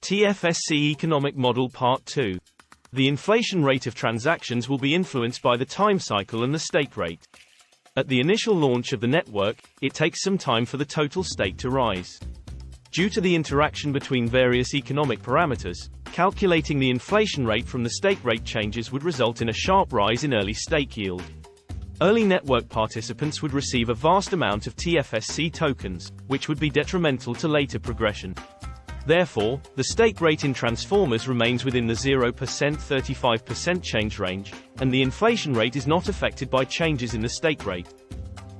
TFSC Economic Model Part 2. The inflation rate of transactions will be influenced by the time cycle and the stake rate. At the initial launch of the network, it takes some time for the total stake to rise. Due to the interaction between various economic parameters, calculating the inflation rate from the stake rate changes would result in a sharp rise in early stake yield. Early network participants would receive a vast amount of TFSC tokens, which would be detrimental to later progression. Therefore, the stake rate in transformers remains within the 0%–35% change range, and the inflation rate is not affected by changes in the stake rate.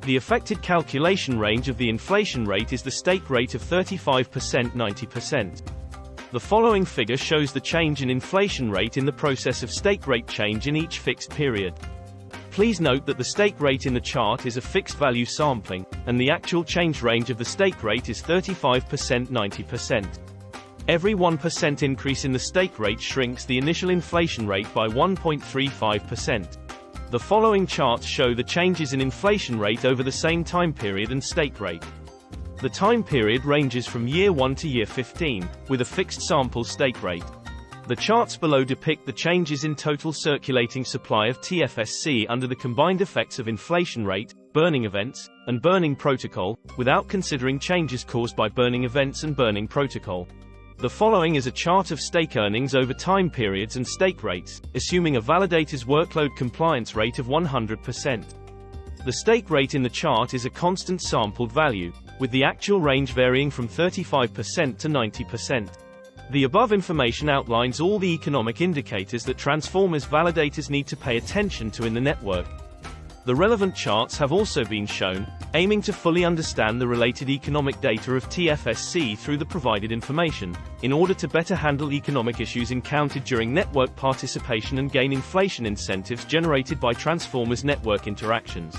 The affected calculation range of the inflation rate is the stake rate of 35%–90%. The following figure shows the change in inflation rate in the process of stake rate change in each fixed period. Please note that the stake rate in the chart is a fixed value sampling, and the actual change range of the stake rate is 35%–90%. Every 1% increase in the stake rate shrinks the initial inflation rate by 1.35%. The following charts show the changes in inflation rate over the same time period and stake rate. The time period ranges from year 1 to year 15, with a fixed sample stake rate. The charts below depict the changes in total circulating supply of TFSC under the combined effects of inflation rate, burning events, and burning protocol, without considering changes caused by burning events and burning protocol. The following is a chart of stake earnings over time periods and stake rates, assuming a validator's workload compliance rate of 100%. The stake rate in the chart is a constant sampled value, with the actual range varying from 35% to 90%. The above information outlines all the economic indicators that transformers validators need to pay attention to in the network. The relevant charts have also been shown, aiming to fully understand the related economic data of TFSC through the provided information, in order to better handle economic issues encountered during network participation and gain inflation incentives generated by transformers network interactions.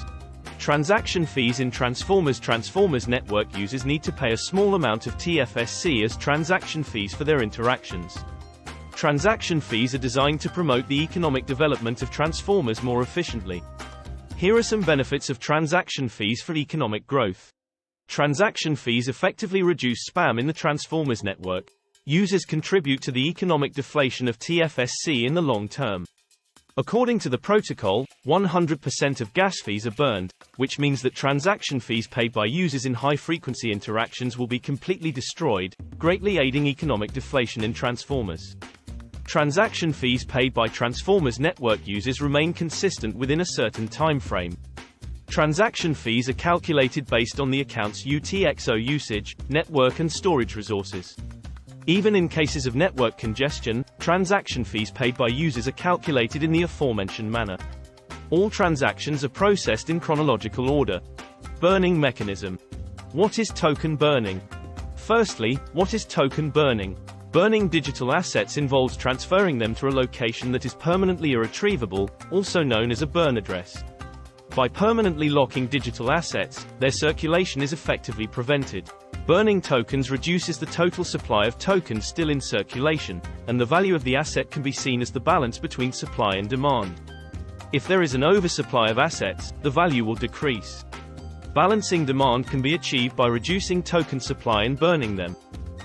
Transaction fees in Transformers network users need to pay a small amount of TFSC as transaction fees for their interactions. Transaction fees are designed to promote the economic development of transformers more efficiently. Here are some benefits of transaction fees for economic growth. Transaction fees effectively reduce spam in the transformers network. Users contribute to the economic deflation of TFSC in the long term. According to the protocol, 100% of gas fees are burned, which means that transaction fees paid by users in high-frequency interactions will be completely destroyed, greatly aiding economic deflation in transformers. Transaction fees paid by transformers network users remain consistent within a certain time frame. Transaction fees are calculated based on the account's UTXO usage, network and storage resources. Even in cases of network congestion, transaction fees paid by users are calculated in the aforementioned manner. All transactions are processed in chronological order. Burning mechanism. What is token burning? Firstly, what is token burning? Burning digital assets involves transferring them to a location that is permanently irretrievable, also known as a burn address. By permanently locking digital assets, their circulation is effectively prevented. Burning tokens reduces the total supply of tokens still in circulation, and the value of the asset can be seen as the balance between supply and demand. If there is an oversupply of assets, the value will decrease. Balancing demand can be achieved by reducing token supply and burning them.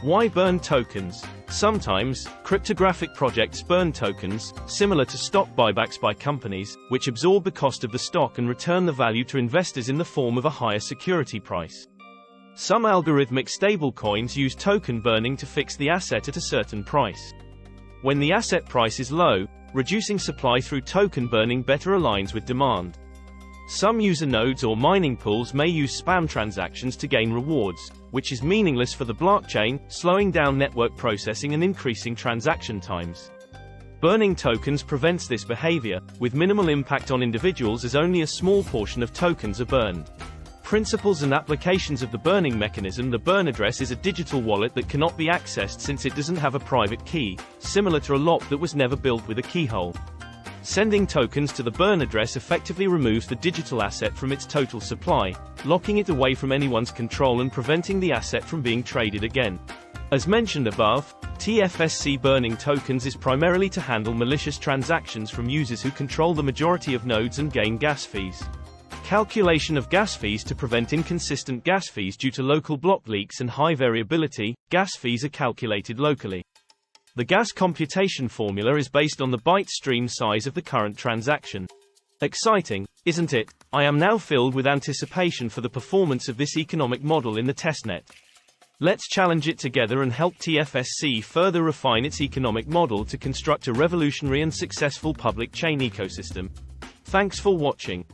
Why burn tokens? Sometimes, cryptographic projects burn tokens, similar to stock buybacks by companies, which absorb the cost of the stock and return the value to investors in the form of a higher security price. Some algorithmic stablecoins use token burning to fix the asset at a certain price. When the asset price is low, reducing supply through token burning better aligns with demand. Some user nodes or mining pools may use spam transactions to gain rewards, which is meaningless for the blockchain, slowing down network processing and increasing transaction times. Burning tokens prevents this behavior, with minimal impact on individuals as only a small portion of tokens are burned. Principles and applications of the burning mechanism. The burn address is a digital wallet that cannot be accessed since it doesn't have a private key, similar to a lock that was never built with a keyhole. Sending tokens to the burn address effectively removes the digital asset from its total supply, locking it away from anyone's control and preventing the asset from being traded again. As mentioned above, TFSC burning tokens is primarily to handle malicious transactions from users who control the majority of nodes and gain gas fees. Calculation of gas fees. To prevent inconsistent gas fees due to local block leaks and high variability, gas fees are calculated locally. The gas computation formula is based on the byte stream size of the current transaction. Exciting, isn't it? I am now filled with anticipation for the performance of this economic model in the testnet. Let's challenge it together and help TFSC further refine its economic model to construct a revolutionary and successful public chain ecosystem. Thanks for watching.